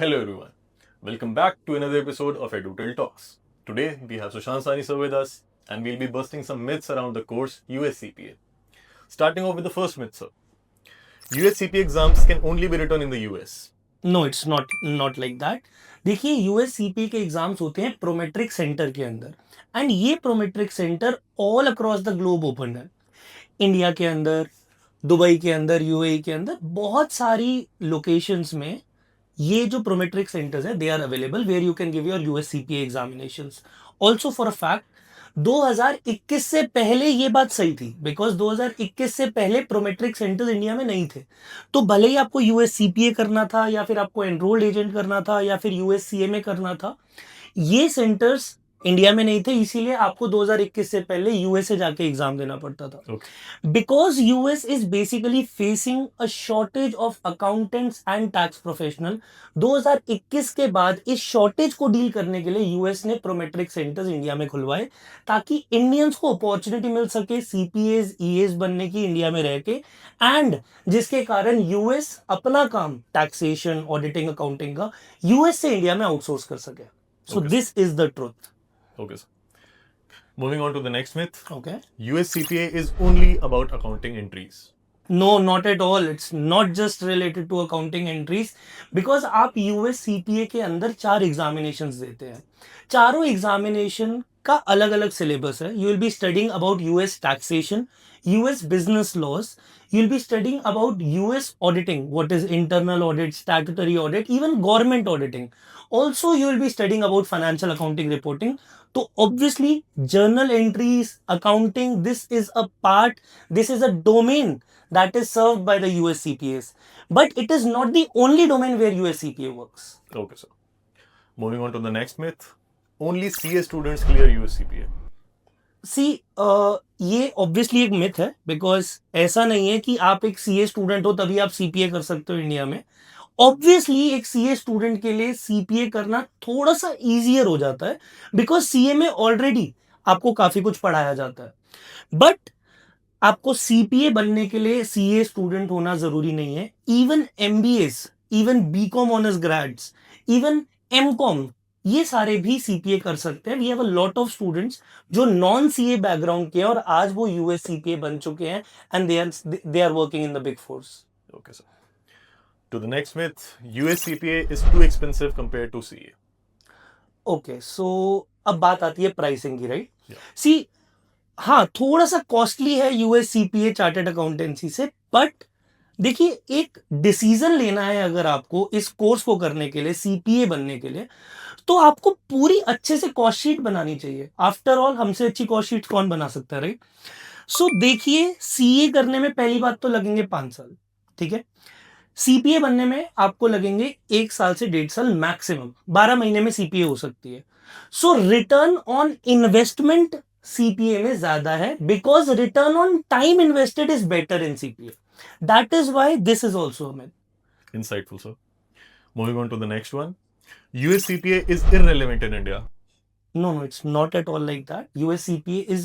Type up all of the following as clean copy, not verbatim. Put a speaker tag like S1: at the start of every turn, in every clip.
S1: Hello everyone. Welcome back to another episode of EduTel Talks. Today we have Sushant Sani sir with us and we'll be busting some myths around the course USCPA. Starting off with the first myth, sir. USCPA exams can only be written in the US.
S2: No it's not like that. देखिए USCP के exams होते हैं Prometric centre के अंदर, and ये Prometric centre all across the globe open है. India के अंदर, दुबई के अंदर, यूएई के अंदर बहुत सारी लोकेशंस में ये जो प्रोमेट्रिक सेंटर्स हैं they are available where you can give your USCPA examinations. Also for a fact 2021 से पहले ये बात सही थी, बिकॉज 2021 से पहले प्रोमेट्रिक सेंटर्स इंडिया में नहीं थे. तो भले ही आपको यूएससीपीए करना था या फिर आपको एनरोल्ड एजेंट करना था या फिर यूएससीएमए करना था, ये सेंटर्स इंडिया में नहीं थे, इसीलिए आपको 2021 से पहले यूएसए जाके एग्जाम देना पड़ता था. Because US is basically facing a shortage of accountants and tax professional. 2021 के बाद इस शॉर्टेज को डील करने के लिए यूएस ने प्रोमेट्रिक सेंटर्स इंडिया में खुलवाए, ताकि इंडियंस को अपॉर्चुनिटी मिल सके सीपीएज ईएस बनने की इंडिया में रह के, एंड जिसके कारण यूएस अपना काम टैक्सेशन, ऑडिटिंग, अकाउंटिंग का यूएस से इंडिया में आउटसोर्स कर सके. So this is the truth.
S1: Okay, sir. Moving on to the next myth.
S2: Okay.
S1: USCPA is only about accounting entries.
S2: No, not at all. It's not just related to accounting entries. Because आप US CPA के अंदर 4 examinations देते हैं. चारों examination का अलग अलग syllabus है. You will be studying about US taxation, US business laws, you will be studying about US auditing, what is internal audit, statutory audit, even government auditing. Also, you will be studying about financial accounting reporting. So obviously, journal entries, accounting, this is a part, this is a domain that is served by the US CPAs. But it is not the only domain where US CPA works.
S1: Okay, sir. Moving on to the next myth. Only CA students clear USCPA.
S2: सी ये obviously एक myth है, because ऐसा नहीं है कि आप एक CA student हो तभी आप सीपीए कर सकते हो इंडिया में. ऑब्वियसली एक सीए स्टूडेंट के लिए सीपीए करना थोड़ा सा इजियर हो जाता है, बिकॉज सीए में ऑलरेडी आपको काफी कुछ पढ़ाया जाता है. बट आपको सीपीए बनने के लिए सीए स्टूडेंट होना जरूरी नहीं है. Even MBS, even BCom honours grades, even MCom, ये सारे भी सीपीए कर सकते हैं. We have a lot of students जो नॉन सीए बैकग्राउंड के हैं और आज वो यूएस सीपीए बन चुके हैं, and they are working in the big fours.
S1: Okay, sir. To the next myth. USCPA is too expensive compared to CA.
S2: Okay, so अब बात आती है प्राइसिंग की, राइट?
S1: Yeah.
S2: सी, हाँ, थोड़ा सा कॉस्टली है यूएस सीपीए चार्टर्ड अकाउंटेंसी से, बट देखिए एक डिसीजन लेना है अगर आपको इस कोर्स को करने के लिए, सीपीए बनने के लिए, तो आपको पूरी अच्छे से कॉस्ट शीट बनानी चाहिए. आफ्टर ऑल हमसे अच्छी कॉस्ट शीट कौन बना सकता है, राइट? सो देखिए सीए करने में पहली बात तो लगेंगे 5 साल, ठीक है. सीपीए बनने में आपको लगेंगे 1 साल से 1.5 साल, मैक्सिमम 12 महीने में सीपीए हो सकती है. सो रिटर्न ऑन इन्वेस्टमेंट सीपीए में ज्यादा है, because return on time invested is better in CPA. That is why this is also a myth.
S1: Insightful, sir. Moving on to the next one. USCPA is irrelevant in India.
S2: No, it's not at all like that. USCPA is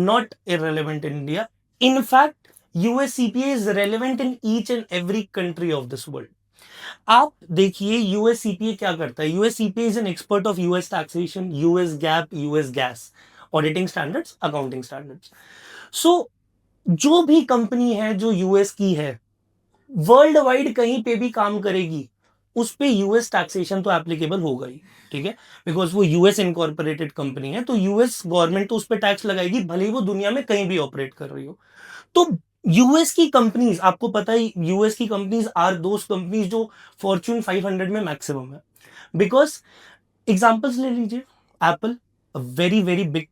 S2: not irrelevant in India. In fact, USCPA is relevant in each and every country of this world. आप देखिए यूएससीपीए क्या करता है. USCPA is an expert of US taxation, US GAAP, US GAAS, auditing standards, accounting standards. So जो भी company है जो US की है, वर्ल्ड वाइड कहीं पे भी काम करेगी, उस पे यूएस टैक्सेशन तो एप्लीकेबल होगा ही, ठीक है, बिकॉज वो यूएस इनकॉर्पोरेटेड कंपनी है, तो यूएस गवर्नमेंट तो उस पे टैक्स लगाएगी, भले ही वो दुनिया में कहीं भी ऑपरेट कर रही हो. तो यूएस की कंपनीज, आपको पता है यूएस की कंपनीज आर दोस कंपनीज जो फॉर्च्यून 500 में मैक्सिमम है. बिकॉज एग्जांपल्स ले लीजिए, Apple, very very big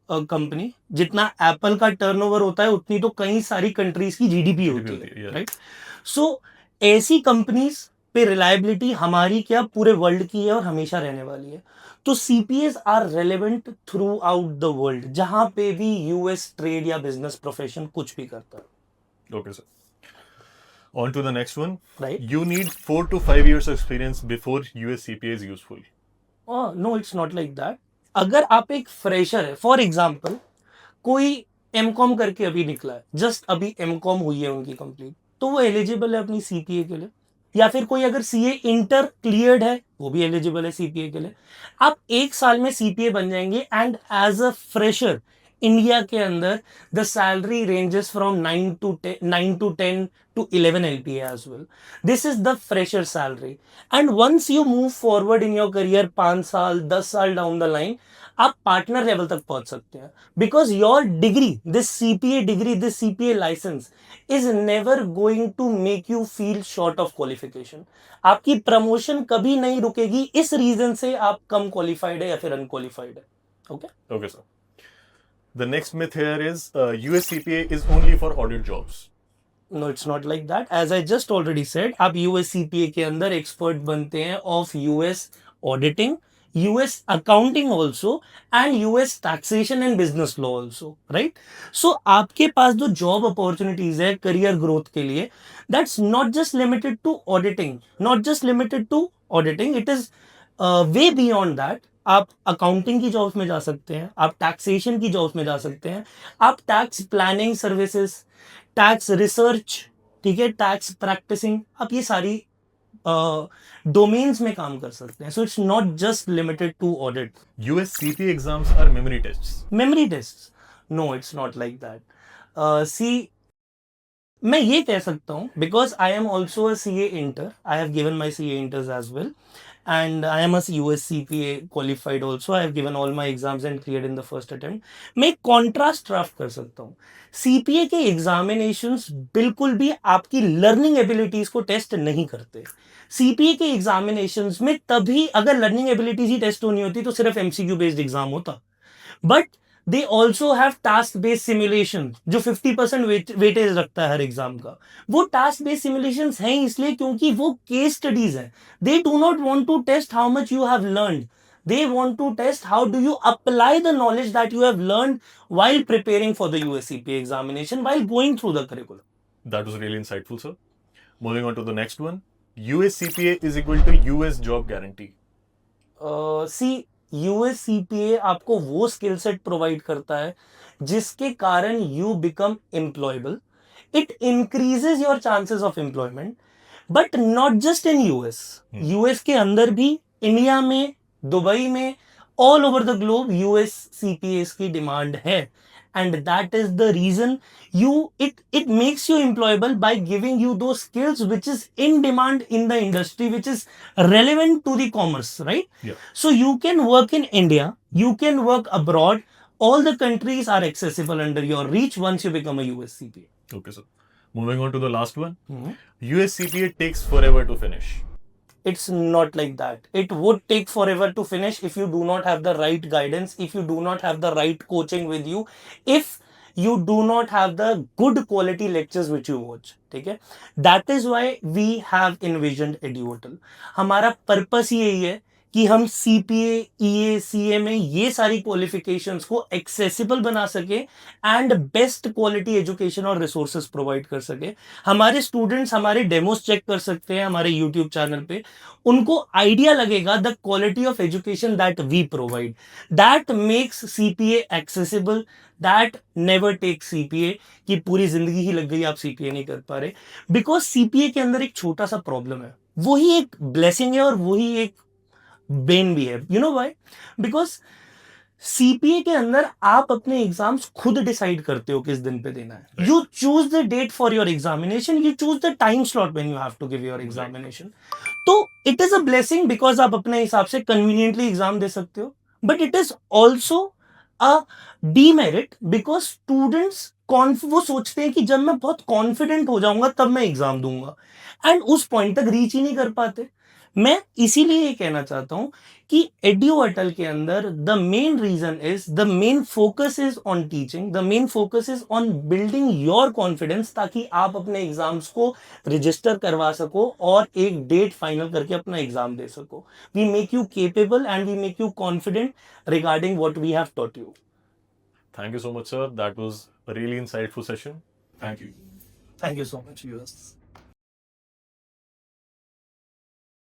S2: company, जितना एप्पल का टर्नओवर होता है उतनी तो कई सारी कंट्रीज की जीडीपी होती है, राइट? सो ऐसी कंपनीज पे रिलायबिलिटी हमारी क्या पूरे वर्ल्ड की है और हमेशा रहने वाली है. तो CPAs are relevant throughout the world, जहां पे भी यूएस ट्रेड या बिजनेस प्रोफेशन कुछ भी करता है.
S1: Okay, sir. On to the next one.
S2: Right.
S1: You need 4 to 5 years experience before USCPA is useful.
S2: No, it's not like that. अगर आप एक फ्रेशर है, फॉर एग्जाम्पल कोई एमकॉम करके अभी निकला है, जस्ट अभी एमकॉम हुई है उनकी कंप्लीट, तो वो एलिजिबल है अपनी सीपीए के लिए. या फिर कोई अगर सीए इंटर क्लियर्ड है वो भी एलिजिबल है सीपीए के लिए। आप 1 साल में सीपीए बन जाएंगे and as a fresher India के अंदर the salary ranges from 9 to 10 to 11 LPA as well. This is the fresher salary. And once you move forward in your career 5 साल 10 साल डाउन द लाइन आप partner level तक पहुंच सकते हैं because your degree this CPA degree this CPA licence is never going to make you feel short of qualification. आपकी promotion कभी नहीं रुकेगी इस रीजन से आप कम क्वालिफाइड है या फिर अनक्वालिफाइड है। Okay
S1: Okay, sir. The next myth here is US CPA is only for audit jobs.
S2: No it's not like that as I just already said आप यूएस सीपीए के अंदर एक्सपर्ट बनते हैं of US auditing US accounting also and US taxation and business law also right. So आपके पास जो job opportunities है career growth के लिए that's not just limited to auditing not just limited to auditing it is way beyond that. आप accounting की jobs में जा सकते हैं आप टैक्सेशन की जॉब्स में जा सकते हैं आप tax planning services tax research ठीक है टैक्स प्रैक्टिसिंग आप ये सारी डोमेन्स में काम कर सकते हैं। So it's not just limited to audit.
S1: US CPA exams are memory tests.
S2: Memory test no it's not like that. See मैं ये कह सकता हूँ because I am also a C A inter I have given my C A inters as well and I am a US CPA qualified also. I have given all my exams and cleared in the first attempt. मैं एक contrast draft कर सकता हूँ। CPA के examinations बिल्कुल भी आपकी learning abilities को टेस्ट नहीं करते। सीपीए के एग्जामिनेशंस में तभी अगर लर्निंग एबिलिटीज ही टेस्ट होनी होती तो सिर्फ एमसीक्यू बेस्ड एग्जाम होता but they also have task based simulation जो 50% वेटेज रखता है हर एग्जाम का। वो टास्क बेस्ड सिमुलेशन हैं इसलिए क्योंकि वो केस स्टडीज हैं। They do not want to test how much you have learned they want to test how do you apply the knowledge that you have learned while preparing for the USCPA examination while going through the curriculum.
S1: That was really insightful, sir. Moving on to the next one. US CPA is equal to US job guarantee.
S2: See US CPA आपको वो skill set provide करता है जिसके कारण you become employable. It increases your chances of employment but not just in US. US के अंदर भी India में दुबई में all over the globe US CPAs की डिमांड है and that is the reason it makes you employable by giving you those skills which is in demand in the industry which is relevant to the commerce, right?
S1: Yeah.
S2: So you can work in India, you can work abroad, all the countries are accessible under your reach once you become a US CPA.
S1: Okay, sir. Moving on to the last one.
S2: Mhm.
S1: US CPA takes forever to finish.
S2: It's not like that. It would take forever to finish if you do not have the right guidance, if you do not have the right coaching with you, if you do not have the good quality lectures which you watch. ठीक है, that is why we have envisioned EduHotel. हमारा purpose ही यही है कि हम CPA ईए CA में ये सारी क्वालिफिकेशंस को एक्सेसिबल बना सके एंड बेस्ट क्वालिटी एजुकेशन और रिसोर्सेज प्रोवाइड कर सके। हमारे स्टूडेंट्स हमारे डेमोस चेक कर सकते हैं हमारे यूट्यूब चैनल पे, उनको आइडिया लगेगा the quality of education that we provide that makes CPA accessible that never take CPA कि पूरी जिंदगी ही लग गई आप सीपीए नहीं कर पा रहे। बिकॉज सीपीए के अंदर एक छोटा सा प्रॉब्लम है, वही एक ब्लेसिंग है और वही एक बेन भी है। You know why? Because CPA के अंदर आप अपने एग्जाम्स खुद डिसाइड करते हो किस दिन पे देना है। You choose the date for your examination, you choose the time slot when you have to give your examination. तो it is a blessing because आप अपने हिसाब से कन्वीनियंटली एग्जाम दे सकते हो, but it is also a demerit because students वो सोचते हैं कि जब मैं बहुत कॉन्फिडेंट हो जाऊंगा तब मैं एग्जाम दूंगा एंड उस पॉइंट तक रीच ही नहीं कर पाते। मैं इसीलिए ये कहना चाहता हूं कि EduHotel के अंदर the main reason is the main focus is on teaching, the main focus is on building your confidence ताकि आप अपने एग्जाम्स को रजिस्टर करवा सको और एक डेट फाइनल करके अपना एग्जाम दे सको। We make you capable and we make you confident regarding what we have taught you.
S1: Thank you so much, sir. That was a really insightful session. Thank you.
S2: Thank you so much, viewers.